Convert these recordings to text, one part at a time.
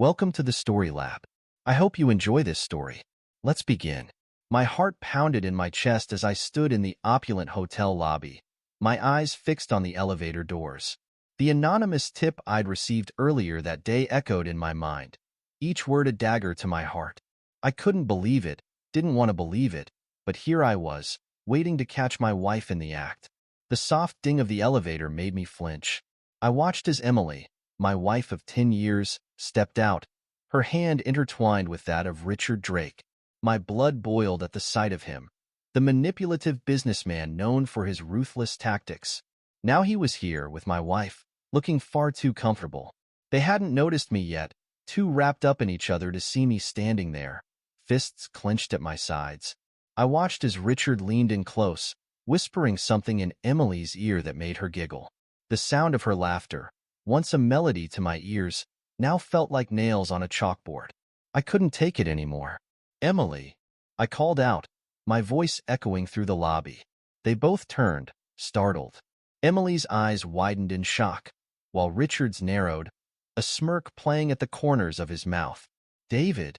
Welcome to the Story Lab. I hope you enjoy this story. Let's begin. My heart pounded in my chest as I stood in the opulent hotel lobby, my eyes fixed on the elevator doors. The anonymous tip I'd received earlier that day echoed in my mind, each word a dagger to my heart. I couldn't believe it, didn't want to believe it, but here I was, waiting to catch my wife in the act. The soft ding of the elevator made me flinch. I watched as Emily, my wife of 10 years, stepped out, her hand intertwined with that of Richard Drake. My blood boiled at the sight of him, the manipulative businessman known for his ruthless tactics. Now he was here with my wife, looking far too comfortable. They hadn't noticed me yet, too wrapped up in each other to see me standing there, fists clenched at my sides. I watched as Richard leaned in close, whispering something in Emily's ear that made her giggle. The sound of her laughter, once a melody to my ears, now felt like nails on a chalkboard. I couldn't take it anymore. "Emily," I called out, my voice echoing through the lobby. They both turned, startled. Emily's eyes widened in shock, while Richard's narrowed, a smirk playing at the corners of his mouth. "David,"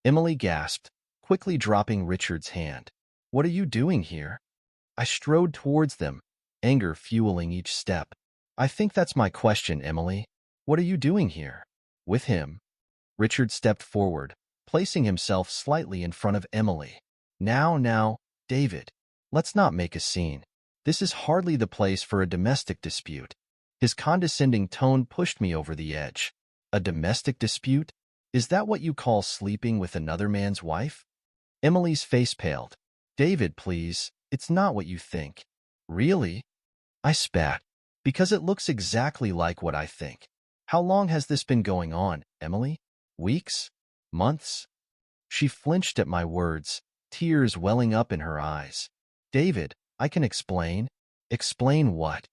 Emily gasped, quickly dropping Richard's hand. "What are you doing here?" I strode towards them, anger fueling each step. "I think that's my question, Emily. What are you doing here?" "With him." Richard stepped forward, placing himself slightly in front of Emily. Now, David, let's not make a scene. This is hardly the place for a domestic dispute." His condescending tone pushed me over the edge. "A domestic dispute? Is that what you call sleeping with another man's wife?" Emily's face paled. "David, please, it's not what you think." "Really?" I spat. "Because it looks exactly like what I think." "How long has this been going on, Emily? Weeks? Months?" She flinched at my words, tears welling up in her eyes. "David, I can explain." "Explain what?"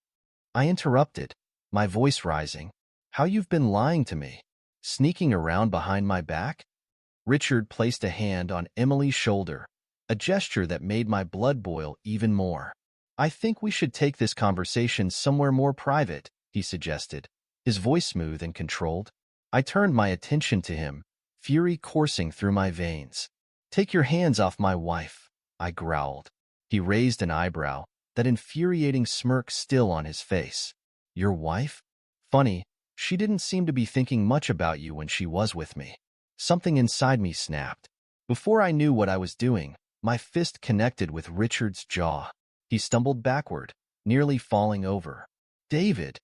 I interrupted, my voice rising. "How you've been lying to me, sneaking around behind my back?" Richard placed a hand on Emily's shoulder, a gesture that made my blood boil even more. "I think we should take this conversation somewhere more private," he suggested, his voice smooth and controlled. I turned my attention to him, fury coursing through my veins. "Take your hands off my wife," I growled. He raised an eyebrow, that infuriating smirk still on his face. "Your wife? Funny, she didn't seem to be thinking much about you when she was with me." Something inside me snapped. Before I knew what I was doing, my fist connected with Richard's jaw. He stumbled backward, nearly falling over. "David!"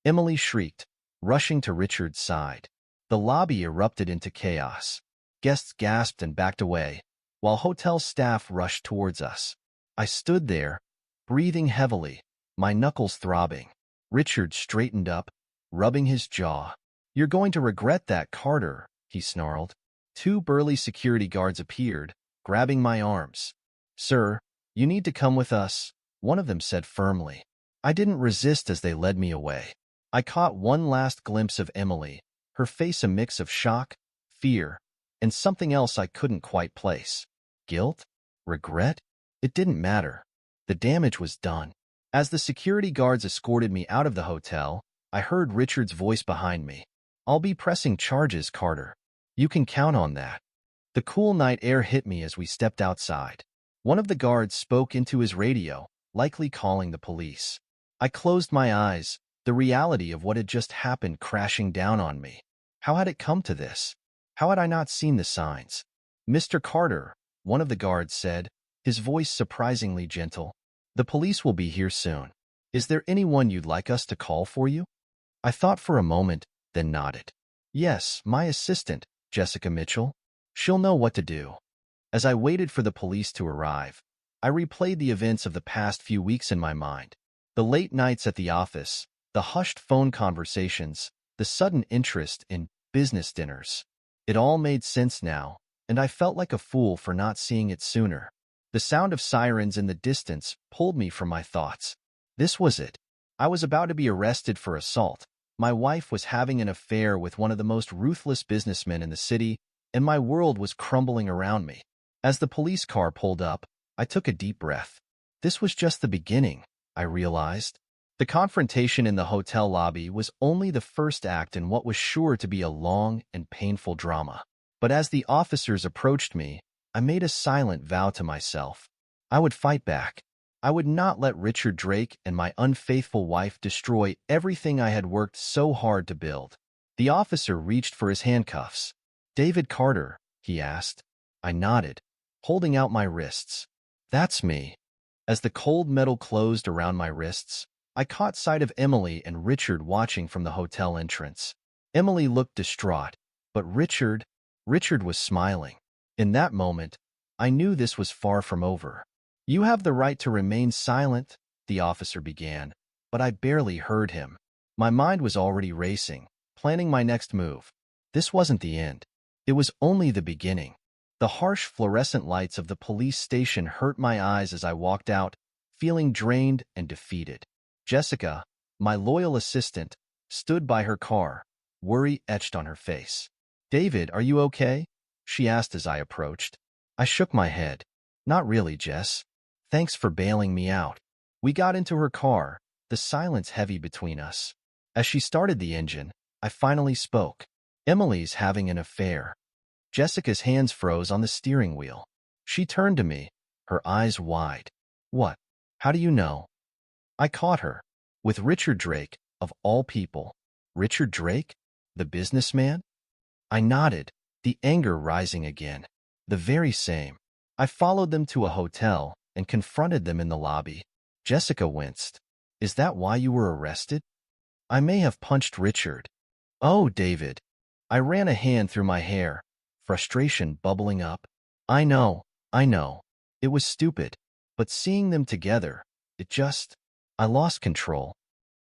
Emily shrieked, rushing to Richard's side. The lobby erupted into chaos. Guests gasped and backed away, while hotel staff rushed towards us. I stood there, breathing heavily, my knuckles throbbing. Richard straightened up, rubbing his jaw. "You're going to regret that, Carter," he snarled. Two burly security guards appeared, grabbing my arms. "Sir, you need to come with us," one of them said firmly. I didn't resist as they led me away. I caught one last glimpse of Emily, her face a mix of shock, fear, and something else I couldn't quite place. Guilt? Regret? It didn't matter. The damage was done. As the security guards escorted me out of the hotel, I heard Richard's voice behind me. "I'll be pressing charges, Carter. You can count on that." The cool night air hit me as we stepped outside. One of the guards spoke into his radio, likely calling the police. I closed my eyes, the reality of what had just happened crashing down on me. How had it come to this? How had I not seen the signs? "Mr. Carter," one of the guards said, his voice surprisingly gentle, "the police will be here soon. Is there anyone you'd like us to call for you?" I thought for a moment, then nodded. "Yes, my assistant, Jessica Mitchell. She'll know what to do." As I waited for the police to arrive, I replayed the events of the past few weeks in my mind. The late nights at the office, the hushed phone conversations, the sudden interest in business dinners. It all made sense now, and I felt like a fool for not seeing it sooner. The sound of sirens in the distance pulled me from my thoughts. This was it. I was about to be arrested for assault. My wife was having an affair with one of the most ruthless businessmen in the city, and my world was crumbling around me. As the police car pulled up, I took a deep breath. This was just the beginning, I realized. The confrontation in the hotel lobby was only the first act in what was sure to be a long and painful drama. But as the officers approached me, I made a silent vow to myself. I would fight back. I would not let Richard Drake and my unfaithful wife destroy everything I had worked so hard to build. The officer reached for his handcuffs. "David Carter," he asked. I nodded, holding out my wrists. "That's me." As the cold metal closed around my wrists, I caught sight of Emily and Richard watching from the hotel entrance. Emily looked distraught, but Richard was smiling. In that moment, I knew this was far from over. "You have the right to remain silent," the officer began, but I barely heard him. My mind was already racing, planning my next move. This wasn't the end. It was only the beginning. The harsh fluorescent lights of the police station hurt my eyes as I walked out, feeling drained and defeated. Jessica, my loyal assistant, stood by her car, worry etched on her face. "David, are you okay?" she asked as I approached. I shook my head. "Not really, Jess. Thanks for bailing me out." We got into her car, the silence heavy between us. As she started the engine, I finally spoke. "Emily's having an affair." Jessica's hands froze on the steering wheel. She turned to me, her eyes wide. "What? How do you know?" I caught her. "With Richard Drake, of all people." "Richard Drake? The businessman?" I nodded, the anger rising again. "The very same." I followed them to a hotel and confronted them in the lobby. Jessica winced. "Is that why you were arrested?" "I may have punched Richard." "Oh, David." I ran a hand through my hair, frustration bubbling up. I know. It was stupid. But seeing them together, I lost control."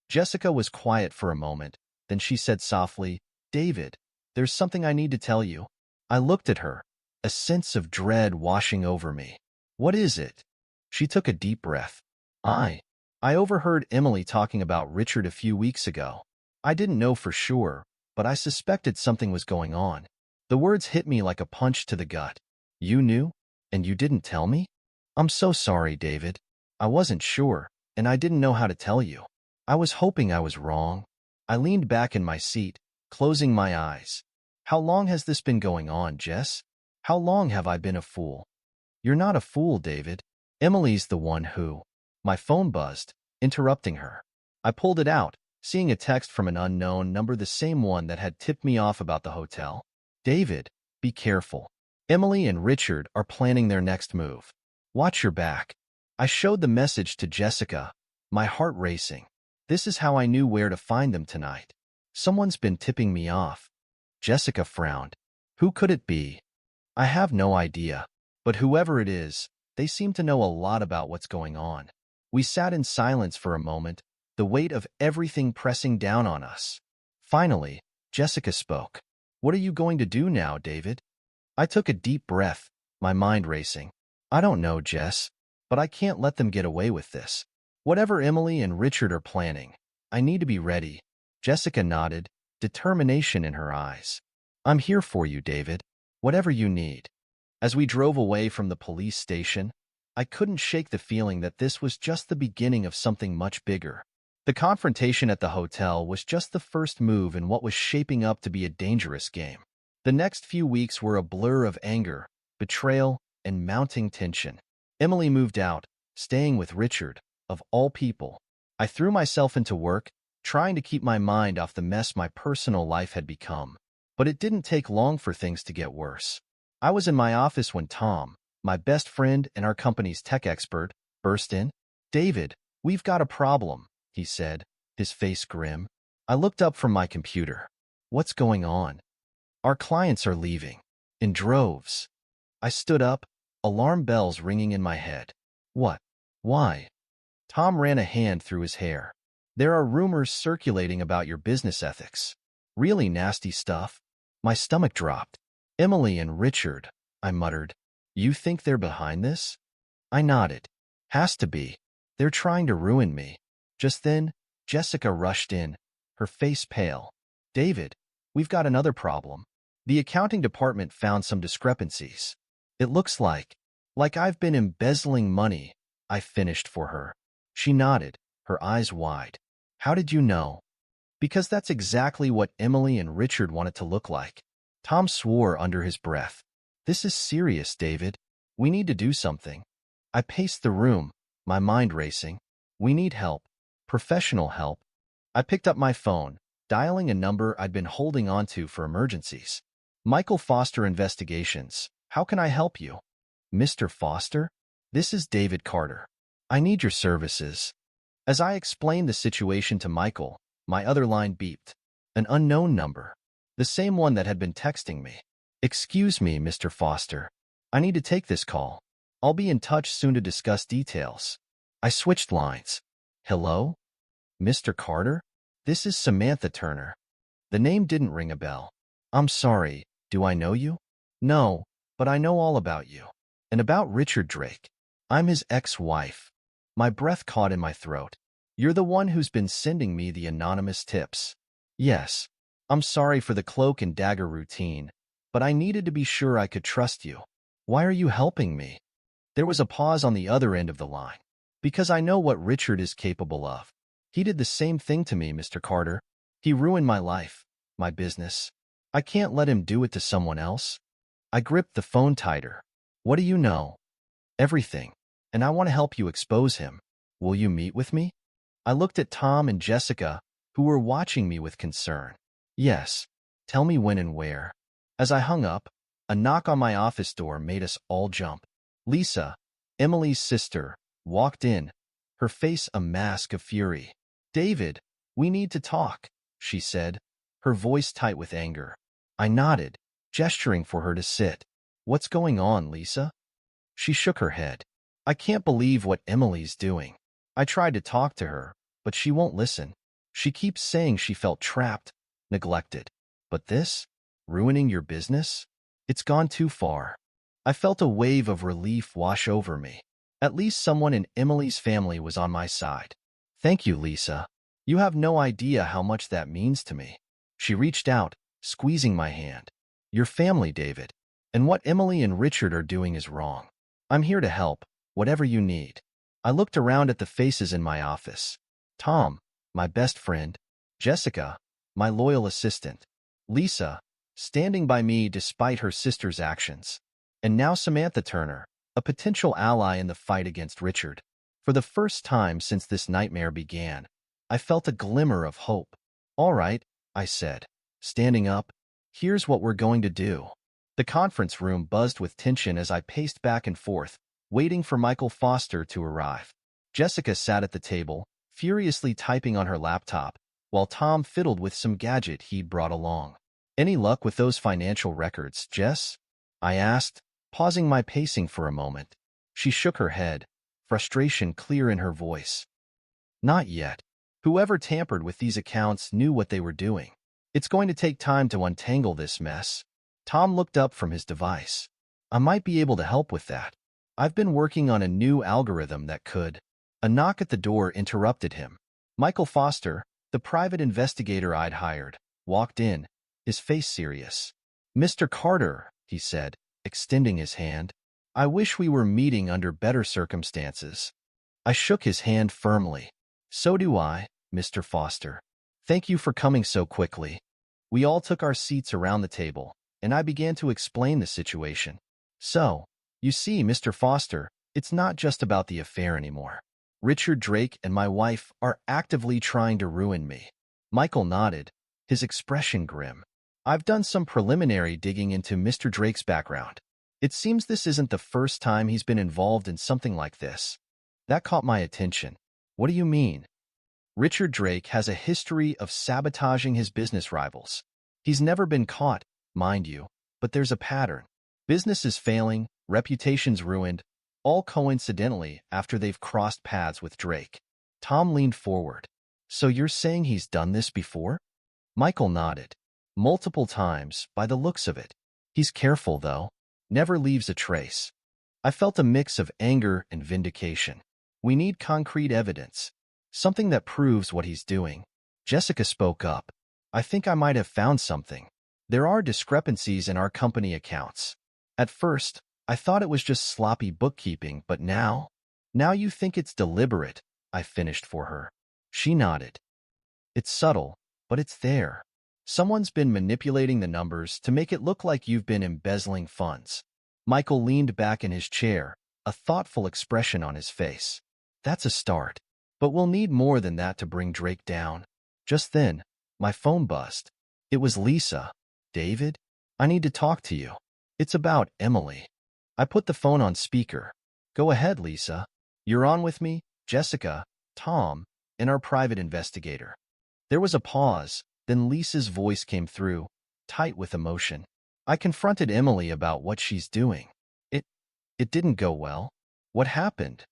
Jessica was quiet for a moment, then she said softly, "David, there's something I need to tell you." I looked at her, a sense of dread washing over me. "What is it?" She took a deep breath. I overheard Emily talking about Richard a few weeks ago. I didn't know for sure, but I suspected something was going on. The words hit me like a punch to the gut. "You knew? And you didn't tell me?" "I'm so sorry, David. I wasn't sure, and I didn't know how to tell you. I was hoping I was wrong." I leaned back in my seat, closing my eyes. "How long has this been going on, Jess? How long have I been a fool?" "You're not a fool, David. Emily's the one who—" My phone buzzed, interrupting her. I pulled it out, seeing a text from an unknown number, the same one that had tipped me off about the hotel. "David, be careful. Emily and Richard are planning their next move. Watch your back." I showed the message to Jessica, my heart racing. This is how I knew where to find them tonight. "Someone's been tipping me off." Jessica frowned. "Who could it be?" "I have no idea. But whoever it is, they seem to know a lot about what's going on." We sat in silence for a moment, the weight of everything pressing down on us. Finally, Jessica spoke. "What are you going to do now, David?" I took a deep breath, my mind racing. "I don't know, Jess, but I can't let them get away with this. Whatever Emily and Richard are planning, I need to be ready." Jessica nodded, determination in her eyes. "I'm here for you, David. Whatever you need." As we drove away from the police station, I couldn't shake the feeling that this was just the beginning of something much bigger. The confrontation at the hotel was just the first move in what was shaping up to be a dangerous game. The next few weeks were a blur of anger, betrayal, and mounting tension. Emily moved out, staying with Richard, of all people. I threw myself into work, trying to keep my mind off the mess my personal life had become. But it didn't take long for things to get worse. I was in my office when Tom, my best friend and our company's tech expert, burst in. "David, we've got a problem," he said, his face grim. I looked up from my computer. "What's going on?" "Our clients are leaving. In droves." I stood up, alarm bells ringing in my head. "What? Why?" Tom ran a hand through his hair. "There are rumors circulating about your business ethics. Really nasty stuff." My stomach dropped. "Emily and Richard," I muttered. "You think they're behind this?" I nodded. "Has to be. They're trying to ruin me." Just then, Jessica rushed in, her face pale. "David, we've got another problem. The accounting department found some discrepancies. It looks like I've been embezzling money." I finished for her. She nodded, her eyes wide. How did you know? Because that's exactly what Emily and Richard want it to look like. Tom swore under his breath. This is serious, David. We need to do something. I paced the room, my mind racing. We need help. Professional help. I picked up my phone, dialing a number I'd been holding onto for emergencies. Michael Foster Investigations. How can I help you? Mr. Foster? This is David Carter. I need your services. As I explained the situation to Michael, my other line beeped. An unknown number. The same one that had been texting me. Excuse me, Mr. Foster. I need to take this call. I'll be in touch soon to discuss details. I switched lines. Hello? Mr. Carter? This is Samantha Turner. The name didn't ring a bell. I'm sorry, do I know you? No, but I know all about you. And about Richard Drake. I'm his ex-wife. My breath caught in my throat. You're the one who's been sending me the anonymous tips. Yes. I'm sorry for the cloak and dagger routine, but I needed to be sure I could trust you. Why are you helping me? There was a pause on the other end of the line. Because I know what Richard is capable of. He did the same thing to me, Mr. Carter. He ruined my life, my business. I can't let him do it to someone else. I gripped the phone tighter. What do you know? Everything. And I want to help you expose him. Will you meet with me? I looked at Tom and Jessica, who were watching me with concern. Yes. Tell me when and where. As I hung up, a knock on my office door made us all jump. Lisa, Emily's sister, walked in, her face a mask of fury. David, we need to talk, she said, her voice tight with anger. I nodded, gesturing for her to sit. What's going on, Lisa? She shook her head. I can't believe what Emily's doing. I tried to talk to her, but she won't listen. She keeps saying she felt trapped, neglected. But this? Ruining your business? It's gone too far. I felt a wave of relief wash over me. At least someone in Emily's family was on my side. Thank you, Lisa. You have no idea how much that means to me. She reached out, squeezing my hand. Your family, David. And what Emily and Richard are doing is wrong. I'm here to help, whatever you need. I looked around at the faces in my office. Tom, my best friend. Jessica, my loyal assistant. Lisa, standing by me despite her sister's actions. And now Samantha Turner, a potential ally in the fight against Richard. For the first time since this nightmare began, I felt a glimmer of hope. All right, I said, standing up. Here's what we're going to do. The conference room buzzed with tension as I paced back and forth, waiting for Michael Foster to arrive. Jessica sat at the table, furiously typing on her laptop, while Tom fiddled with some gadget he'd brought along. Any luck with those financial records, Jess? I asked, pausing my pacing for a moment. She shook her head, frustration clear in her voice. Not yet. Whoever tampered with these accounts knew what they were doing. It's going to take time to untangle this mess. Tom looked up from his device. I might be able to help with that. I've been working on a new algorithm that could. A knock at the door interrupted him. Michael Foster, the private investigator I'd hired, walked in, his face serious. Mr. Carter, he said, extending his hand. I wish we were meeting under better circumstances. I shook his hand firmly. So do I, Mr. Foster. Thank you for coming so quickly. We all took our seats around the table, and I began to explain the situation. So, you see, Mr. Foster, it's not just about the affair anymore. Richard Drake and my wife are actively trying to ruin me. Michael nodded, his expression grim. I've done some preliminary digging into Mr. Drake's background. It seems this isn't the first time he's been involved in something like this. That caught my attention. What do you mean? Richard Drake has a history of sabotaging his business rivals. He's never been caught, mind you, but there's a pattern. Businesses failing, reputations ruined, all coincidentally after they've crossed paths with Drake. Tom leaned forward. So you're saying he's done this before? Michael nodded. Multiple times, by the looks of it. He's careful, though. Never leaves a trace. I felt a mix of anger and vindication. We need concrete evidence. Something that proves what he's doing. Jessica spoke up. I think I might have found something. There are discrepancies in our company accounts. At first, I thought it was just sloppy bookkeeping, but now you think it's deliberate, I finished for her. She nodded. It's subtle, but it's there. Someone's been manipulating the numbers to make it look like you've been embezzling funds. Michael leaned back in his chair, a thoughtful expression on his face. That's a start. But we'll need more than that to bring Drake down. Just then, my phone buzzed. It was Lisa. David? I need to talk to you. It's about Emily. I put the phone on speaker. Go ahead, Lisa. You're on with me, Jessica, Tom, and our private investigator. There was a pause, then Lisa's voice came through, tight with emotion. I confronted Emily about what she's doing. It didn't go well. What happened?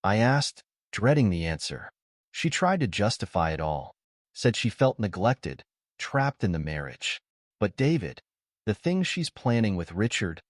I asked, dreading the answer. She tried to justify it all, said she felt neglected, trapped in the marriage. But David, the thing she's planning with Richard,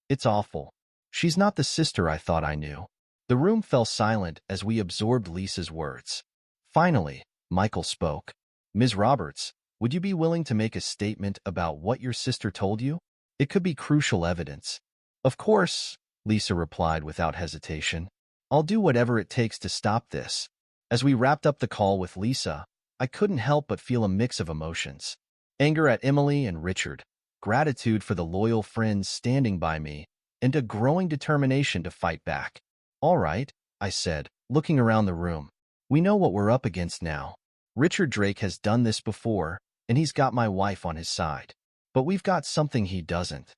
it's awful. She's not the sister I thought I knew. The room fell silent as we absorbed Lisa's words. Finally, Michael spoke. Ms. Roberts, would you be willing to make a statement about what your sister told you? It could be crucial evidence. Of course, Lisa replied without hesitation. I'll do whatever it takes to stop this. As we wrapped up the call with Lisa, I couldn't help but feel a mix of emotions. Anger at Emily and Richard, gratitude for the loyal friends standing by me, and a growing determination to fight back. All right, I said, looking around the room. We know what we're up against now. Richard Drake has done this before, and he's got my wife on his side. But we've got something he doesn't.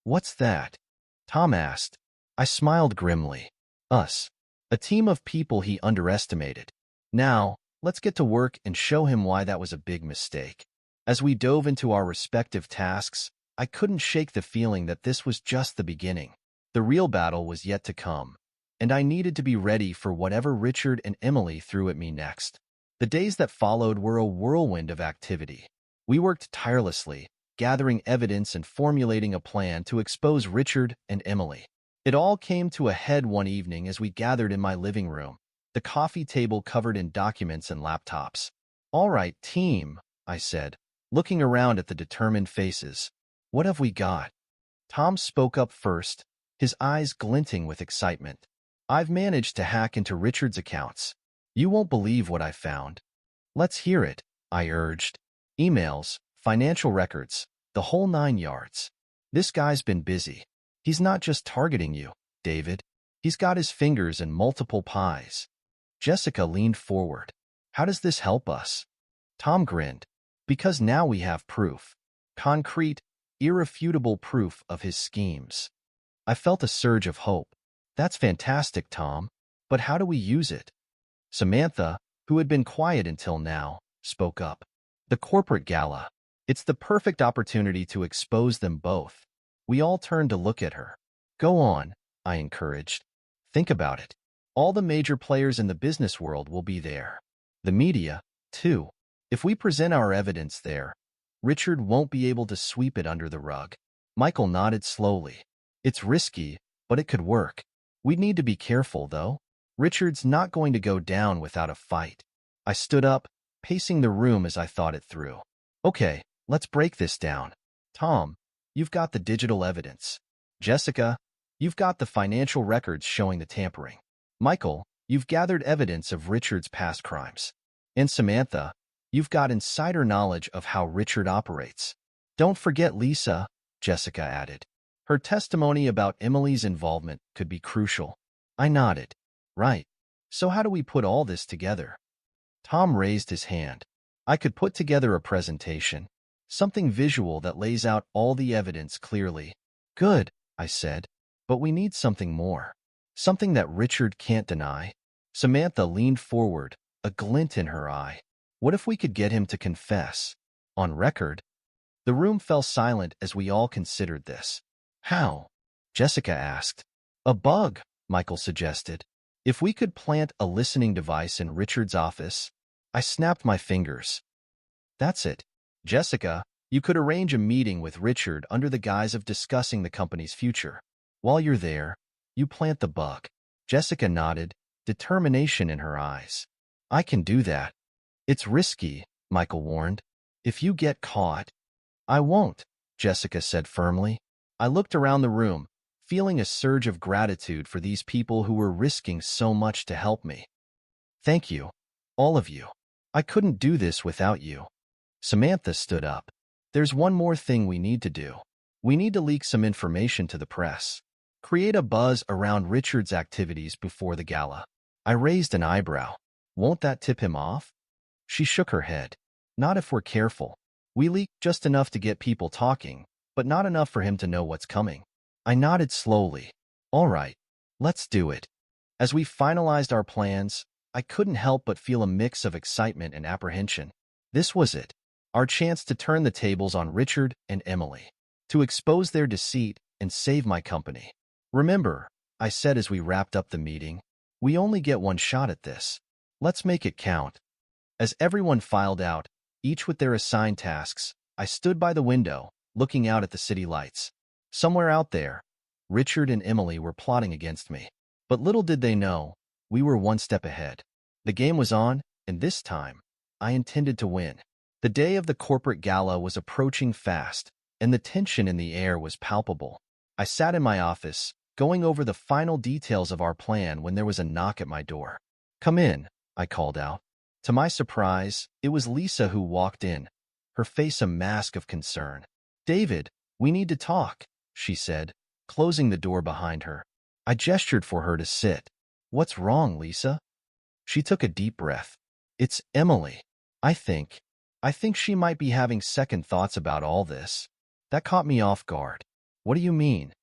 What's that? Tom asked. I smiled grimly. Us. A team of people he underestimated. Now, let's get to work and show him why that was a big mistake. As we dove into our respective tasks, I couldn't shake the feeling that this was just the beginning. The real battle was yet to come, and I needed to be ready for whatever Richard and Emily threw at me next. The days that followed were a whirlwind of activity. We worked tirelessly, gathering evidence and formulating a plan to expose Richard and Emily. It all came to a head one evening as we gathered in my living room, the coffee table covered in documents and laptops. All right, team, I said, looking around at the determined faces. What have we got? Tom spoke up first, his eyes glinting with excitement. I've managed to hack into Richard's accounts. You won't believe what I found. Let's hear it, I urged. Emails, financial records, the whole 9 yards. This guy's been busy. He's not just targeting you, David. He's got his fingers in multiple pies. Jessica leaned forward. How does this help us? Tom grinned. Because now we have proof. Concrete, irrefutable proof of his schemes. I felt a surge of hope. That's fantastic, Tom. But how do we use it? Samantha, who had been quiet until now, spoke up. The corporate gala. It's the perfect opportunity to expose them both. We all turned to look at her. Go on, I encouraged. Think about it. All the major players in the business world will be there. The media, too. If we present our evidence there, Richard won't be able to sweep it under the rug. Michael nodded slowly. It's risky, but it could work. We'd need to be careful, though. Richard's not going to go down without a fight. I stood up, pacing the room as I thought it through. Okay, let's break this down. Tom, you've got the digital evidence. Jessica, you've got the financial records showing the tampering. Michael, you've gathered evidence of Richard's past crimes. And Samantha, you've got insider knowledge of how Richard operates. Don't forget Lisa, Jessica added. Her testimony about Emily's involvement could be crucial. I nodded. Right. So how do we put all this together? Tom raised his hand. I could put together a presentation. Something visual that lays out all the evidence clearly. Good, I said. But we need something more. Something that Richard can't deny. Samantha leaned forward, a glint in her eye. What if we could get him to confess? On record? The room fell silent as we all considered this. How? Jessica asked. A bug, Michael suggested. If we could plant a listening device in Richard's office. I snapped my fingers. That's it. Jessica, you could arrange a meeting with Richard under the guise of discussing the company's future. While you're there, you plant the bug. Jessica nodded, determination in her eyes. I can do that. It's risky, Michael warned. If you get caught. I won't, Jessica said firmly. I looked around the room, feeling a surge of gratitude for these people who were risking so much to help me. Thank you, all of you. I couldn't do this without you. Samantha stood up. There's one more thing we need to do. We need to leak some information to the press. Create a buzz around Richard's activities before the gala. I raised an eyebrow. Won't that tip him off? She shook her head. Not if we're careful. We leak just enough to get people talking, but not enough for him to know what's coming. I nodded slowly. All right, let's do it. As we finalized our plans, I couldn't help but feel a mix of excitement and apprehension. This was it, our chance to turn the tables on Richard and Emily, to expose their deceit and save my company. Remember, I said as we wrapped up the meeting, we only get one shot at this. Let's make it count. As everyone filed out, each with their assigned tasks, I stood by the window, looking out at the city lights. Somewhere out there, Richard and Emily were plotting against me. But little did they know, we were one step ahead. The game was on, and this time, I intended to win. The day of the corporate gala was approaching fast, and the tension in the air was palpable. I sat in my office, going over the final details of our plan when there was a knock at my door. Come in, I called out. To my surprise, it was Lisa who walked in, her face a mask of concern. David, we need to talk, she said, closing the door behind her. I gestured for her to sit. What's wrong, Lisa? She took a deep breath. It's Emily. I think she might be having second thoughts about all this. That caught me off guard. What do you mean?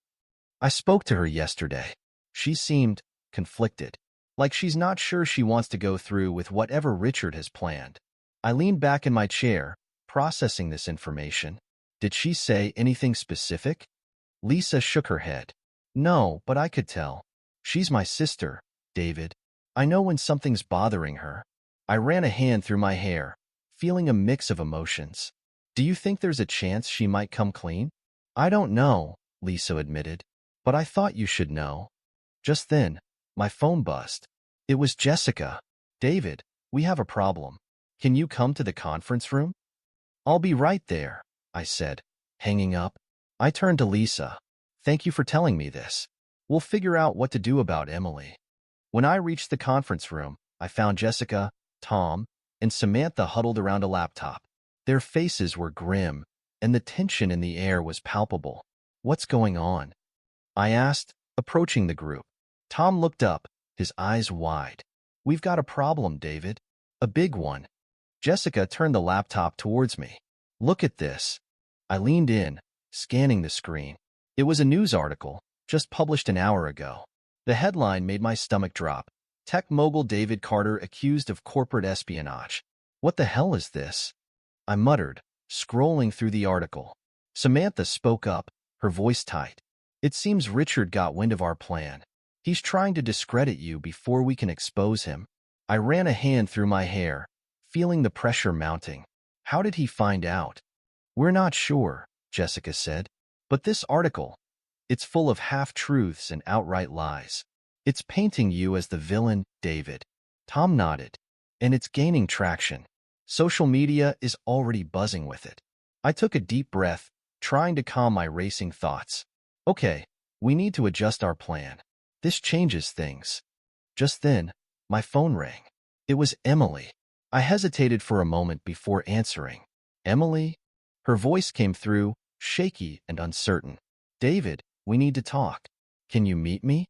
I spoke to her yesterday. She seemed conflicted, like she's not sure she wants to go through with whatever Richard has planned. I leaned back in my chair, processing this information. Did she say anything specific? Lisa shook her head. No, but I could tell. She's my sister, David. I know when something's bothering her. I ran a hand through my hair, feeling a mix of emotions. Do you think there's a chance she might come clean? I don't know, Lisa admitted, but I thought you should know. Just then, my phone buzzed. It was Jessica. David, we have a problem. Can you come to the conference room? I'll be right there, I said, hanging up. I turned to Lisa. Thank you for telling me this. We'll figure out what to do about Emily. When I reached the conference room, I found Jessica, Tom, and Samantha huddled around a laptop. Their faces were grim, and the tension in the air was palpable. What's going on? I asked, approaching the group. Tom looked up, his eyes wide. We've got a problem, David. A big one. Jessica turned the laptop towards me. Look at this. I leaned in, scanning the screen. It was a news article, just published an hour ago. The headline made my stomach drop. Tech mogul David Carter accused of corporate espionage. What the hell is this? I muttered, scrolling through the article. Samantha spoke up, her voice tight. It seems Richard got wind of our plan. He's trying to discredit you before we can expose him. I ran a hand through my hair, feeling the pressure mounting. How did he find out? We're not sure, Jessica said. But this article, it's full of half-truths and outright lies. It's painting you as the villain, David. Tom nodded. And it's gaining traction. Social media is already buzzing with it. I took a deep breath, trying to calm my racing thoughts. Okay, we need to adjust our plan. This changes things. Just then, my phone rang. It was Emily. I hesitated for a moment before answering. Emily? Her voice came through, shaky and uncertain. David, we need to talk. Can you meet me?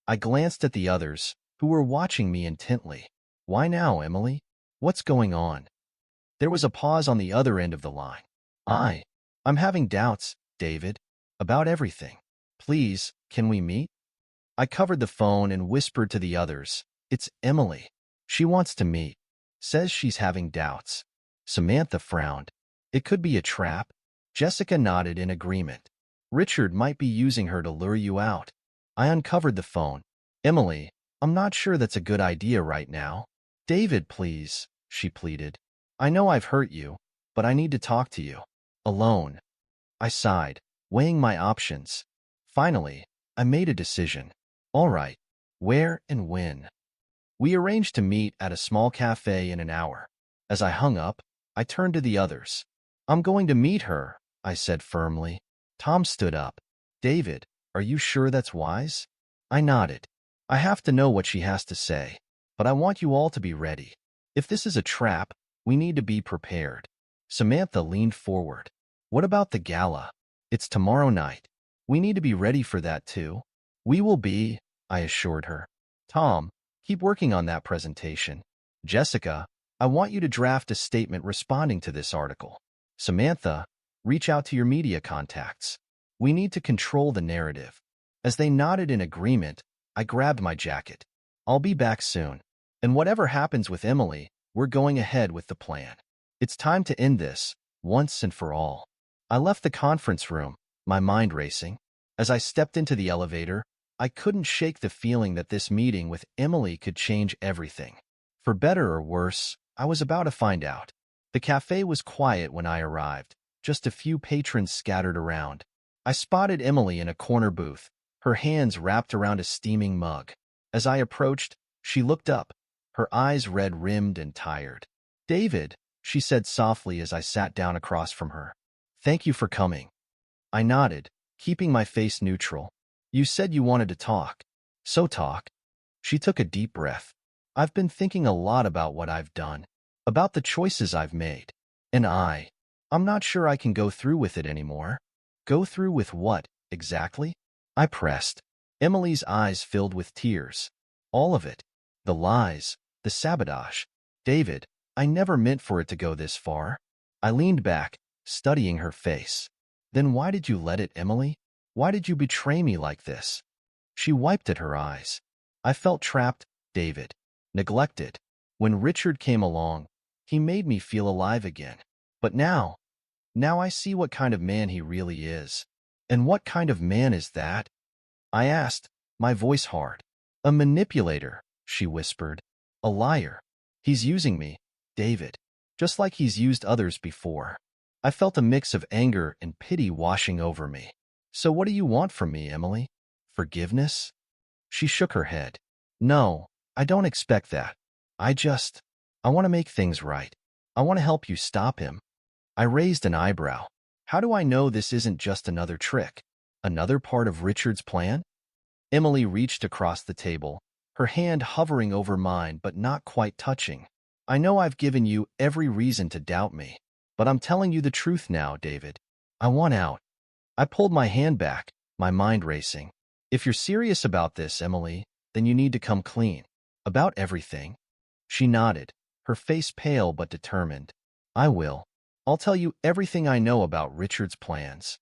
I glanced at the others, who were watching me intently. Why now, Emily? What's going on? There was a pause on the other end of the line. I'm having doubts, David, about everything. Please, can we meet? I covered the phone and whispered to the others. It's Emily. She wants to meet. Says she's having doubts. Samantha frowned. It could be a trap. Jessica nodded in agreement. Richard might be using her to lure you out. I uncovered the phone. Emily, I'm not sure that's a good idea right now. David, please, she pleaded. I know I've hurt you, but I need to talk to you. Alone. I sighed, weighing my options. Finally, I made a decision. All right, where and when? We arranged to meet at a small cafe in an hour. As I hung up, I turned to the others. I'm going to meet her, I said firmly. Tom stood up. David, are you sure that's wise? I nodded. I have to know what she has to say, but I want you all to be ready. If this is a trap, We need to be prepared. Samantha leaned forward. What about the gala? It's tomorrow night. We need to be ready for that too. We will be, I assured her. Tom, keep working on that presentation. Jessica, I want you to draft a statement responding to this article. Samantha, reach out to your media contacts. We need to control the narrative. As they nodded in agreement, I grabbed my jacket. I'll be back soon. And whatever happens with Emily, we're going ahead with the plan. It's time to end this, once and for all. I left the conference room, my mind racing. As I stepped into the elevator, I couldn't shake the feeling that this meeting with Emily could change everything. For better or worse, I was about to find out. The cafe was quiet when I arrived, just a few patrons scattered around. I spotted Emily in a corner booth, her hands wrapped around a steaming mug. As I approached, she looked up, her eyes red-rimmed and tired. David, she said softly as I sat down across from her. Thank you for coming. I nodded, keeping my face neutral. You said you wanted to talk. So talk. She took a deep breath. I've been thinking a lot about what I've done, about the choices I've made. And I'm not sure I can go through with it anymore. Go through with what, exactly? I pressed. Emily's eyes filled with tears. All of it. The lies, the sabotage. David, I never meant for it to go this far. I leaned back, studying her face. Then why did you let it, Emily? Why did you betray me like this? She wiped at her eyes. I felt trapped, David. Neglected. When Richard came along, he made me feel alive again. But now I see what kind of man he really is. And what kind of man is that? I asked, my voice hard. A manipulator, she whispered. A liar. He's using me, David, just like he's used others before. I felt a mix of anger and pity washing over me. So what do you want from me, Emily? Forgiveness? She shook her head. No, I don't expect that. I want to make things right. I want to help you stop him. I raised an eyebrow. How do I know this isn't just another trick? Another part of Richard's plan? Emily reached across the table, her hand hovering over mine but not quite touching. I know I've given you every reason to doubt me, but I'm telling you the truth now, David. I want out. I pulled my hand back, my mind racing. If you're serious about this, Emily, then you need to come clean. About everything. She nodded, her face pale but determined. I will. I'll tell you everything I know about Richard's plans.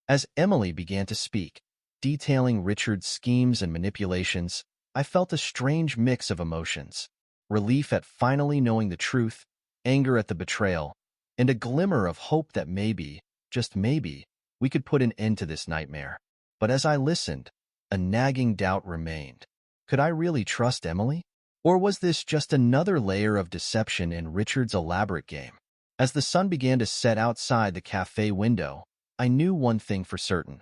As Emily began to speak, detailing Richard's schemes and manipulations, I felt a strange mix of emotions. Relief at finally knowing the truth, anger at the betrayal, and a glimmer of hope that maybe, just maybe, we could put an end to this nightmare. But as I listened, a nagging doubt remained. Could I really trust Emily? Or was this just another layer of deception in Richard's elaborate game? As the sun began to set outside the cafe window, I knew one thing for certain.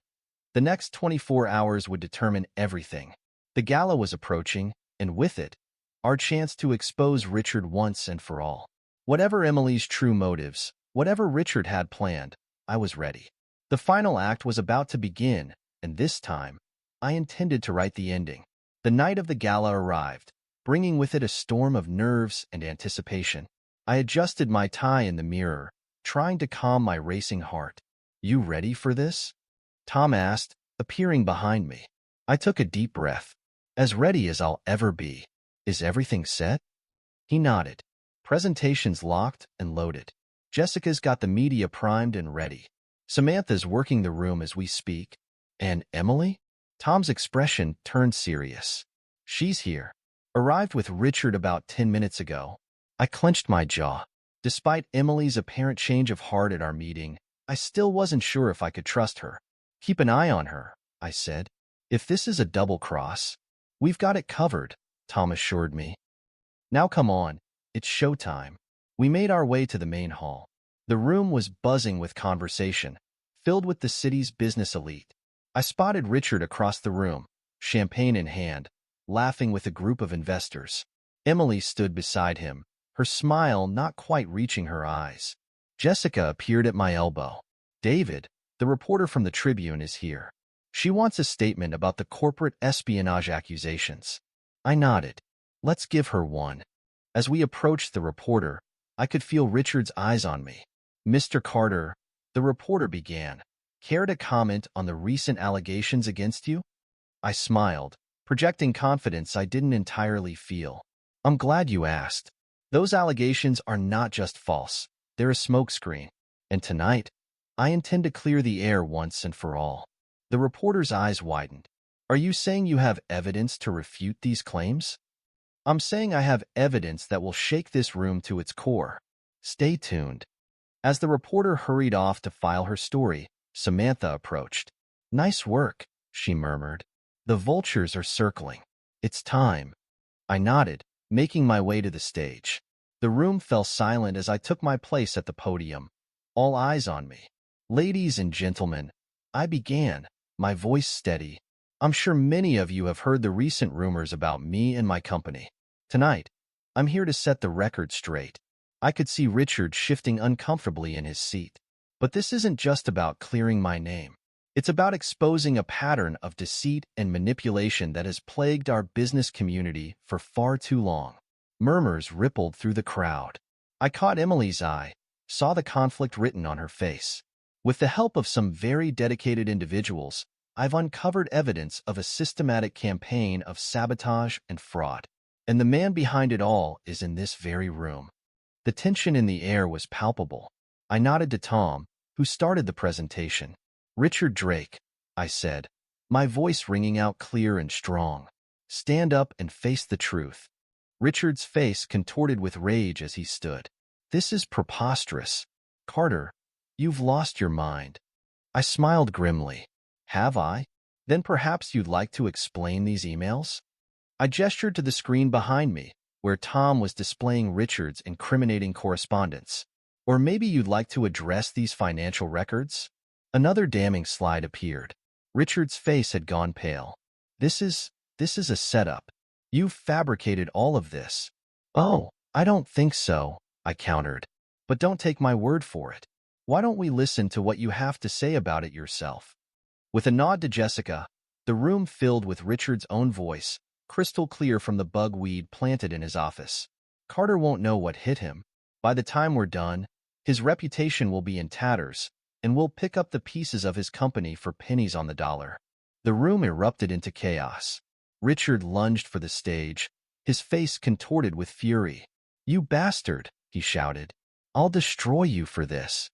The next 24 hours would determine everything. The gala was approaching, and with it, our chance to expose Richard once and for all. Whatever Emily's true motives, whatever Richard had planned, I was ready. The final act was about to begin, and this time, I intended to write the ending. The night of the gala arrived, bringing with it a storm of nerves and anticipation. I adjusted my tie in the mirror, trying to calm my racing heart. You ready for this? Tom asked, appearing behind me. I took a deep breath. As ready as I'll ever be. Is everything set? He nodded. Presentations locked and loaded. Jessica's got the media primed and ready. Samantha's working the room as we speak. And Emily? Tom's expression turned serious. She's here. Arrived with Richard about 10 minutes ago. I clenched my jaw. Despite Emily's apparent change of heart at our meeting, I still wasn't sure if I could trust her. Keep an eye on her, I said. If this is a double cross, we've got it covered, Tom assured me. Now come on, it's showtime. We made our way to the main hall. The room was buzzing with conversation, filled with the city's business elite. I spotted Richard across the room, champagne in hand, laughing with a group of investors. Emily stood beside him, her smile not quite reaching her eyes. Jessica appeared at my elbow. David, the reporter from the Tribune, is here. She wants a statement about the corporate espionage accusations. I nodded. Let's give her one. As we approached the reporter, I could feel Richard's eyes on me. "Mr. Carter," the reporter began, "care to comment on the recent allegations against you?" I smiled, projecting confidence I didn't entirely feel. "I'm glad you asked. Those allegations are not just false. They're a smokescreen. And tonight, I intend to clear the air once and for all." The reporter's eyes widened. "Are you saying you have evidence to refute these claims?" "I'm saying I have evidence that will shake this room to its core. Stay tuned." As the reporter hurried off to file her story, Samantha approached. "Nice work," she murmured. "The vultures are circling. It's time." I nodded, making my way to the stage. The room fell silent as I took my place at the podium, all eyes on me. "Ladies and gentlemen," I began, my voice steady, "I'm sure many of you have heard the recent rumors about me and my company. Tonight, I'm here to set the record straight." I could see Richard shifting uncomfortably in his seat. "But this isn't just about clearing my name. It's about exposing a pattern of deceit and manipulation that has plagued our business community for far too long." Murmurs rippled through the crowd. I caught Emily's eye, saw the conflict written on her face. "With the help of some very dedicated individuals, I've uncovered evidence of a systematic campaign of sabotage and fraud. And the man behind it all is in this very room." The tension in the air was palpable. I nodded to Tom, who started the presentation. "Richard Drake," I said, my voice ringing out clear and strong. "Stand up and face the truth." Richard's face contorted with rage as he stood. "This is preposterous. Carter, you've lost your mind." I smiled grimly. "Have I? Then perhaps you'd like to explain these emails?" I gestured to the screen behind me, where Tom was displaying Richard's incriminating correspondence. "Or maybe you'd like to address these financial records?" Another damning slide appeared. Richard's face had gone pale. This is a setup. You've fabricated all of this." "Oh, I don't think so," I countered. "But don't take my word for it. Why don't we listen to what you have to say about it yourself?" With a nod to Jessica, the room filled with Richard's own voice, crystal clear from the bugweed planted in his office. "Carter won't know what hit him. By the time we're done, his reputation will be in tatters, and we'll pick up the pieces of his company for pennies on the dollar." The room erupted into chaos. Richard lunged for the stage, his face contorted with fury. "You bastard," he shouted. "I'll destroy you for this."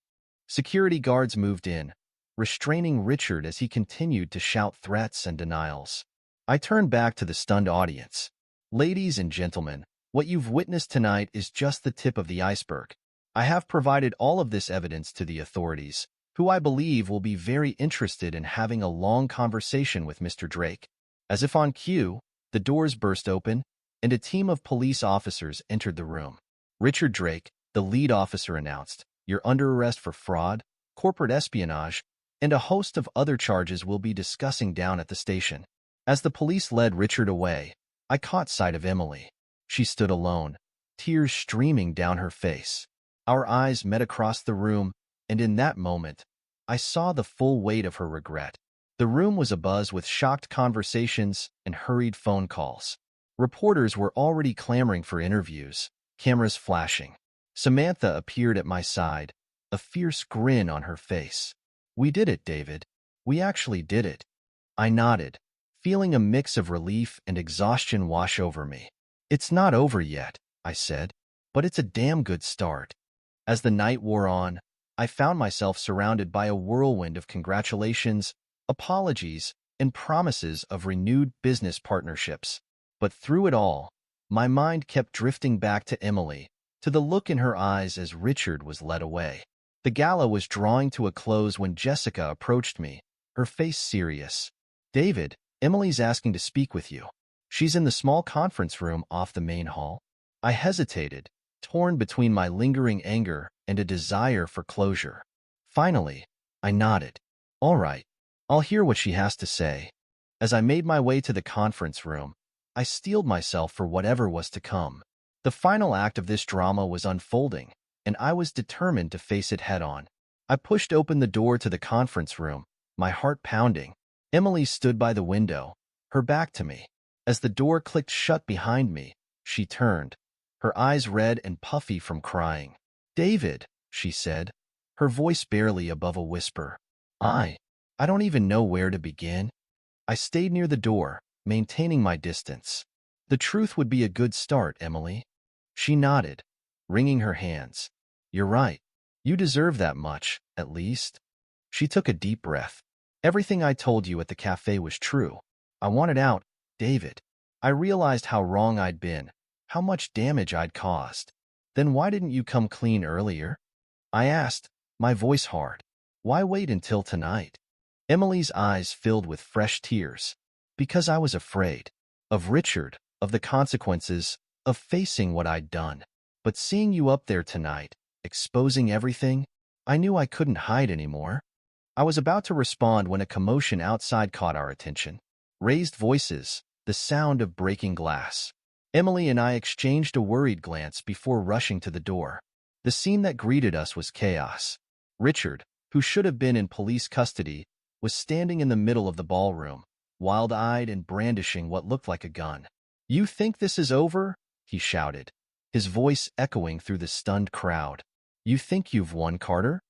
Security guards moved in, restraining Richard as he continued to shout threats and denials. I turned back to the stunned audience. "Ladies and gentlemen, what you've witnessed tonight is just the tip of the iceberg. I have provided all of this evidence to the authorities, who I believe will be very interested in having a long conversation with Mr. Drake." As if on cue, the doors burst open, and a team of police officers entered the room. "Richard Drake," the lead officer announced, "you're under arrest for fraud, corporate espionage, and a host of other charges we'll be discussing down at the station." As the police led Richard away, I caught sight of Emily. She stood alone, tears streaming down her face. Our eyes met across the room, and in that moment, I saw the full weight of her regret. The room was abuzz with shocked conversations and hurried phone calls. Reporters were already clamoring for interviews, cameras flashing. Samantha appeared at my side, a fierce grin on her face. "We did it, David. We actually did it." I nodded, feeling a mix of relief and exhaustion wash over me. "It's not over yet," I said, "but it's a damn good start." As the night wore on, I found myself surrounded by a whirlwind of congratulations, apologies, and promises of renewed business partnerships. But through it all, my mind kept drifting back to Emily, to the look in her eyes as Richard was led away. The gala was drawing to a close when Jessica approached me, her face serious. "David, Emily's asking to speak with you. She's in the small conference room off the main hall." I hesitated, torn between my lingering anger and a desire for closure. Finally, I nodded. "All right, I'll hear what she has to say." As I made my way to the conference room, I steeled myself for whatever was to come. The final act of this drama was unfolding, and I was determined to face it head-on. I pushed open the door to the conference room, my heart pounding. Emily stood by the window, her back to me. As the door clicked shut behind me, she turned, her eyes red and puffy from crying. "David," she said, her voice barely above a whisper. I don't even know where to begin." I stayed near the door, maintaining my distance. "The truth would be a good start, Emily." She nodded, wringing her hands. "You're right. You deserve that much, at least." She took a deep breath. "Everything I told you at the cafe was true. I wanted out, David. I realized how wrong I'd been, how much damage I'd caused. Then why didn't you come clean earlier?" I asked, my voice hard. "Why wait until tonight?" Emily's eyes filled with fresh tears. "Because I was afraid. Of Richard, of the consequences, of facing what I'd done. But seeing you up there tonight, exposing everything, I knew I couldn't hide anymore." I was about to respond when a commotion outside caught our attention. Raised voices, the sound of breaking glass. Emily and I exchanged a worried glance before rushing to the door. The scene that greeted us was chaos. Richard, who should have been in police custody, was standing in the middle of the ballroom, wild-eyed and brandishing what looked like a gun. "You think this is over?" he shouted, his voice echoing through the stunned crowd. "You think you've won, Carter?"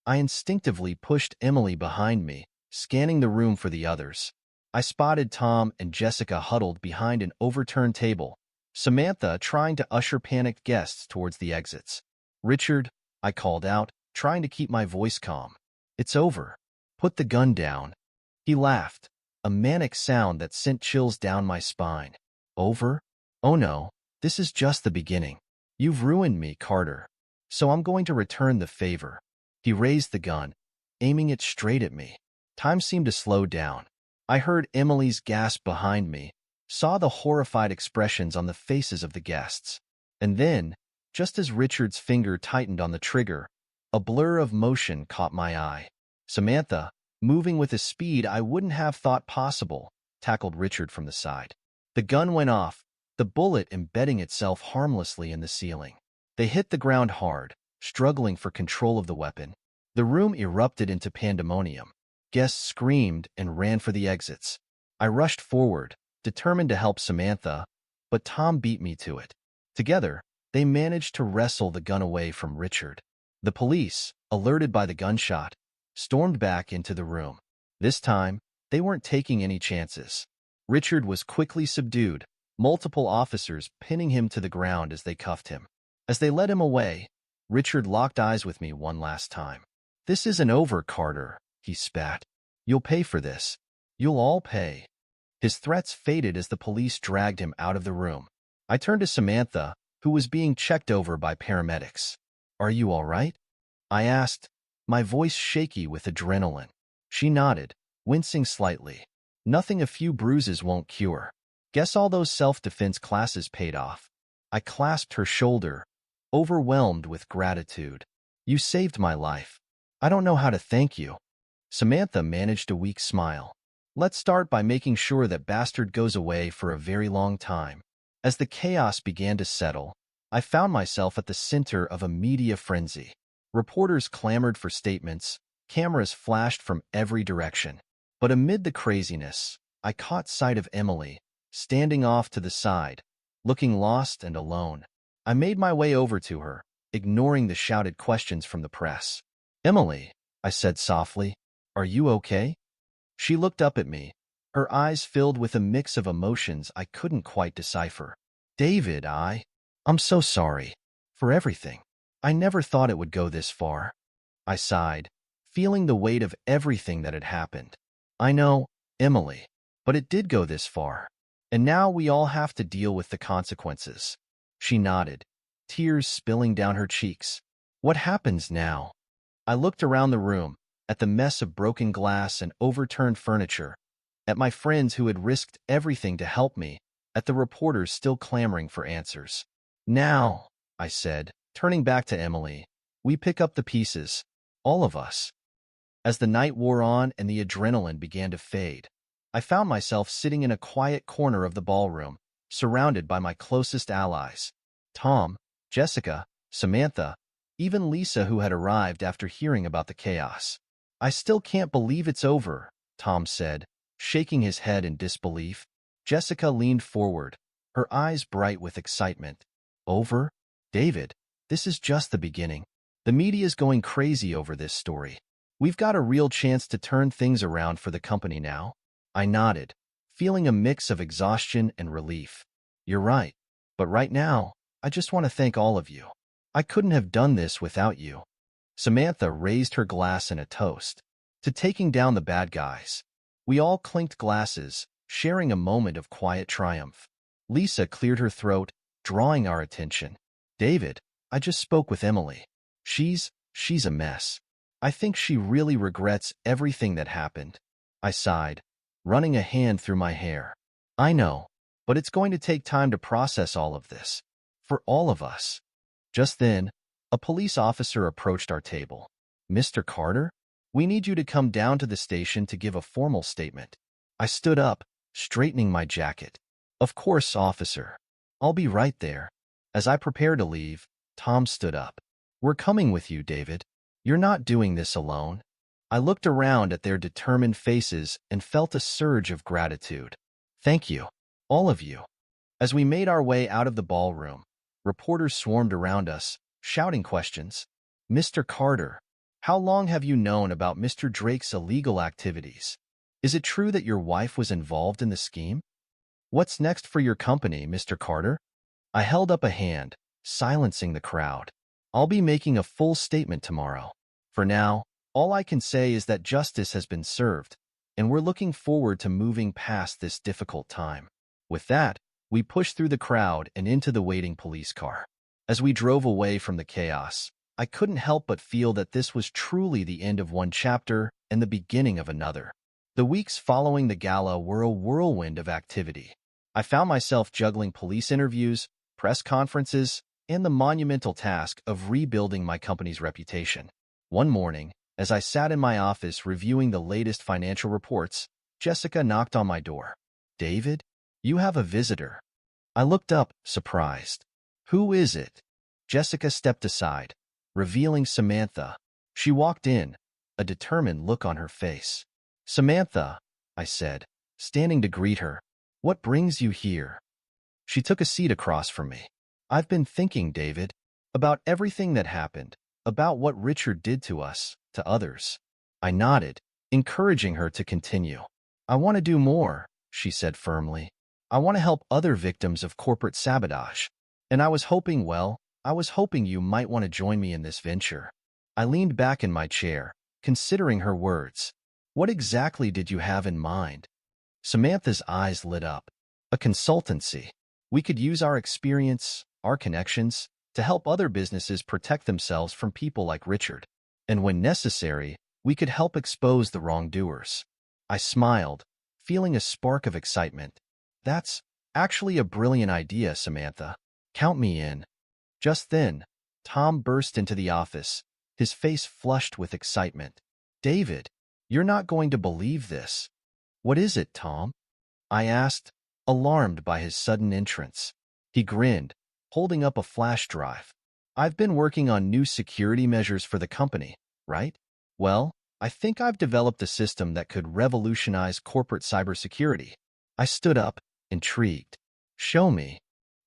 I instinctively pushed Emily behind me, scanning the room for the others. I spotted Tom and Jessica huddled behind an overturned table, Samantha trying to usher panicked guests towards the exits. "Richard," I called out, trying to keep my voice calm. "It's over. Put the gun down." He laughed, a manic sound that sent chills down my spine. "Over? Oh no, this is just the beginning. You've ruined me, Carter. So I'm going to return the favor." He raised the gun, aiming it straight at me. Time seemed to slow down. I heard Emily's gasp behind me, saw the horrified expressions on the faces of the guests. And then, just as Richard's finger tightened on the trigger, a blur of motion caught my eye. Samantha, moving with a speed I wouldn't have thought possible, tackled Richard from the side. The gun went off, the bullet embedding itself harmlessly in the ceiling. They hit the ground hard, struggling for control of the weapon. The room erupted into pandemonium. Guests screamed and ran for the exits. I rushed forward, determined to help Samantha, but Tom beat me to it. Together, they managed to wrestle the gun away from Richard. The police, alerted by the gunshot, stormed back into the room. This time, they weren't taking any chances. Richard was quickly subdued, multiple officers pinning him to the ground as they cuffed him. As they led him away, Richard locked eyes with me one last time. "This isn't over, Carter," he spat. "You'll pay for this. You'll all pay." His threats faded as the police dragged him out of the room. I turned to Samantha, who was being checked over by paramedics. "Are you all right?" I asked, my voice shaky with adrenaline. She nodded, wincing slightly. "Nothing a few bruises won't cure. Guess all those self-defense classes paid off." I clasped her shoulder, overwhelmed with gratitude. "You saved my life. I don't know how to thank you." Samantha managed a weak smile. "Let's start by making sure that bastard goes away for a very long time." As the chaos began to settle, I found myself at the center of a media frenzy. Reporters clamored for statements, cameras flashed from every direction. But amid the craziness, I caught sight of Emily, standing off to the side, looking lost and alone. I made my way over to her, ignoring the shouted questions from the press. "Emily," I said softly, "are you okay?" She looked up at me, her eyes filled with a mix of emotions I couldn't quite decipher. "David, I'm so sorry. For everything. I never thought it would go this far." I sighed, feeling the weight of everything that had happened. "I know, Emily, but it did go this far. And now we all have to deal with the consequences." She nodded, tears spilling down her cheeks. "What happens now?" I looked around the room, at the mess of broken glass and overturned furniture, at my friends who had risked everything to help me, at the reporters still clamoring for answers. "Now," I said, turning back to Emily, "we pick up the pieces, all of us." As the night wore on and the adrenaline began to fade, I found myself sitting in a quiet corner of the ballroom, surrounded by my closest allies. Tom, Jessica, Samantha, even Lisa, who had arrived after hearing about the chaos. "I still can't believe it's over," Tom said, shaking his head in disbelief. Jessica leaned forward, her eyes bright with excitement. Over? David, this is just the beginning. The media's going crazy over this story. We've got a real chance to turn things around for the company now. I nodded, feeling a mix of exhaustion and relief. You're right. But right now, I just want to thank all of you. I couldn't have done this without you. Samantha raised her glass in a toast to taking down the bad guys. We all clinked glasses, sharing a moment of quiet triumph. Lisa cleared her throat, drawing our attention. David, I just spoke with Emily. She's a mess. I think she really regrets everything that happened. I sighed, running a hand through my hair. I know, but it's going to take time to process all of this. For all of us. Just then, a police officer approached our table. Mr. Carter, we need you to come down to the station to give a formal statement. I stood up, straightening my jacket. Of course, officer. I'll be right there. As I prepared to leave, Tom stood up. We're coming with you, David. You're not doing this alone. I looked around at their determined faces and felt a surge of gratitude. Thank you, all of you. As we made our way out of the ballroom, reporters swarmed around us, shouting questions. Mr. Carter, how long have you known about Mr. Drake's illegal activities? Is it true that your wife was involved in the scheme? What's next for your company, Mr. Carter? I held up a hand, silencing the crowd. I'll be making a full statement tomorrow. For now, all I can say is that justice has been served, and we're looking forward to moving past this difficult time. With that, we pushed through the crowd and into the waiting police car. As we drove away from the chaos, I couldn't help but feel that this was truly the end of one chapter and the beginning of another. The weeks following the gala were a whirlwind of activity. I found myself juggling police interviews, press conferences, and the monumental task of rebuilding my company's reputation. One morning, as I sat in my office reviewing the latest financial reports, Jessica knocked on my door. David, you have a visitor. I looked up, surprised. Who is it? Jessica stepped aside, revealing Samantha. She walked in, a determined look on her face. Samantha, I said, standing to greet her. What brings you here? She took a seat across from me. I've been thinking, David, about everything that happened, about what Richard did to us, to others. I nodded, encouraging her to continue. I want to do more, she said firmly. I want to help other victims of corporate sabotage. And I was hoping you might want to join me in this venture. I leaned back in my chair, considering her words. What exactly did you have in mind? Samantha's eyes lit up. A consultancy. We could use our experience, our connections, to help other businesses protect themselves from people like Richard. And when necessary, we could help expose the wrongdoers. I smiled, feeling a spark of excitement. That's actually a brilliant idea, Samantha. Count me in. Just then, Tom burst into the office, his face flushed with excitement. David, you're not going to believe this. What is it, Tom? I asked, alarmed by his sudden entrance. He grinned, holding up a flash drive. I've been working on new security measures for the company, right? Well, I think I've developed a system that could revolutionize corporate cybersecurity. I stood up, intrigued. Show me.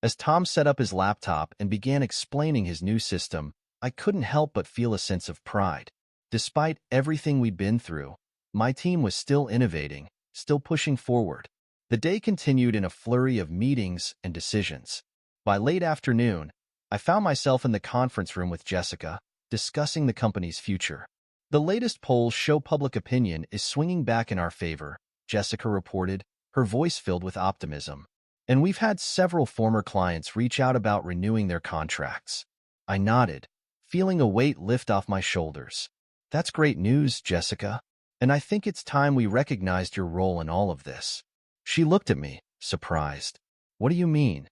As Tom set up his laptop and began explaining his new system, I couldn't help but feel a sense of pride. Despite everything we'd been through, my team was still innovating, still pushing forward. The day continued in a flurry of meetings and decisions. By late afternoon, I found myself in the conference room with Jessica, discussing the company's future. The latest polls show public opinion is swinging back in our favor, Jessica reported, her voice filled with optimism. And we've had several former clients reach out about renewing their contracts. I nodded, feeling a weight lift off my shoulders. That's great news, Jessica. And I think it's time we recognized your role in all of this. She looked at me, surprised. What do you mean?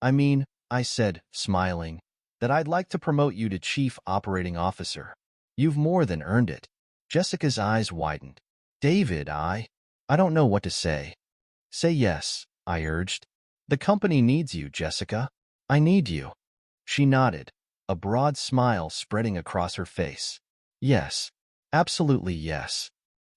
I said, smiling, that I'd like to promote you to Chief Operating Officer. You've more than earned it. Jessica's eyes widened. David, I don't know what to say. Say yes, I urged. The company needs you, Jessica. I need you. She nodded, a broad smile spreading across her face. Yes, absolutely yes.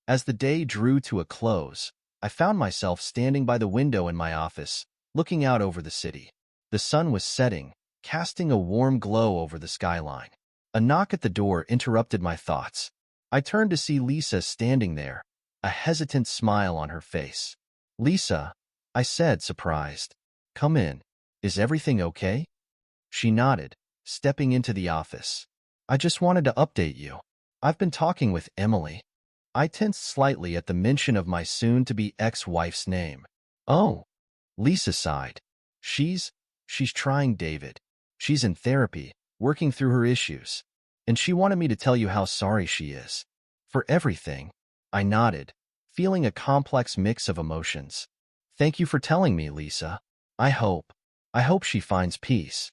As the day drew to a close, I found myself standing by the window in my office, looking out over the city. The sun was setting, casting a warm glow over the skyline. A knock at the door interrupted my thoughts. I turned to see Lisa standing there, a hesitant smile on her face. "Lisa," I said, surprised. "Come in. Is everything okay?" She nodded, stepping into the office. "I just wanted to update you. I've been talking with Emily." I tensed slightly at the mention of my soon-to-be ex-wife's name. "Oh," Lisa sighed. She's trying, David. She's in therapy, working through her issues. And she wanted me to tell you how sorry she is. For everything." I nodded, feeling a complex mix of emotions. "Thank you for telling me, Lisa. I hope she finds peace."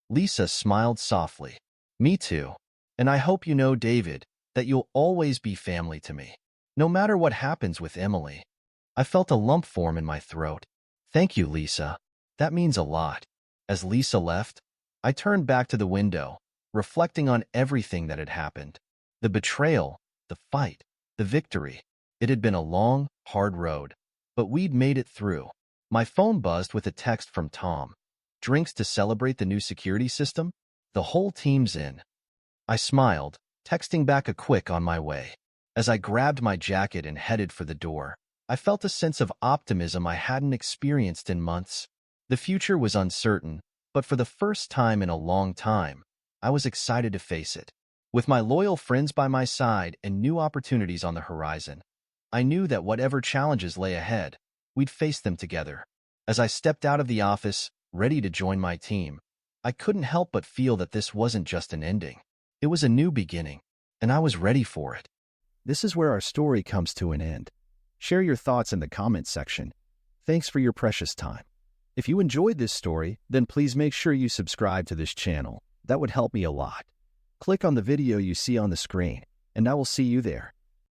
Lisa smiled softly. "Me too. And I hope you know, David, that you'll always be family to me, no matter what happens with Emily." I felt a lump form in my throat. "Thank you, Lisa. That means a lot." As Lisa left, I turned back to the window, reflecting on everything that had happened. The betrayal, the fight, the victory. It had been a long, hard road, but we'd made it through. My phone buzzed with a text from Tom. "Drinks to celebrate the new security system? The whole team's in." I smiled, texting back a quick "on my way." As I grabbed my jacket and headed for the door, I felt a sense of optimism I hadn't experienced in months. The future was uncertain, but for the first time in a long time, I was excited to face it. With my loyal friends by my side and new opportunities on the horizon, I knew that whatever challenges lay ahead, we'd face them together. As I stepped out of the office, ready to join my team, I couldn't help but feel that this wasn't just an ending. It was a new beginning, and I was ready for it. This is where our story comes to an end. Share your thoughts in the comments section. Thanks for your precious time. If you enjoyed this story, then please make sure you subscribe to this channel. That would help me a lot. Click on the video you see on the screen, and I will see you there.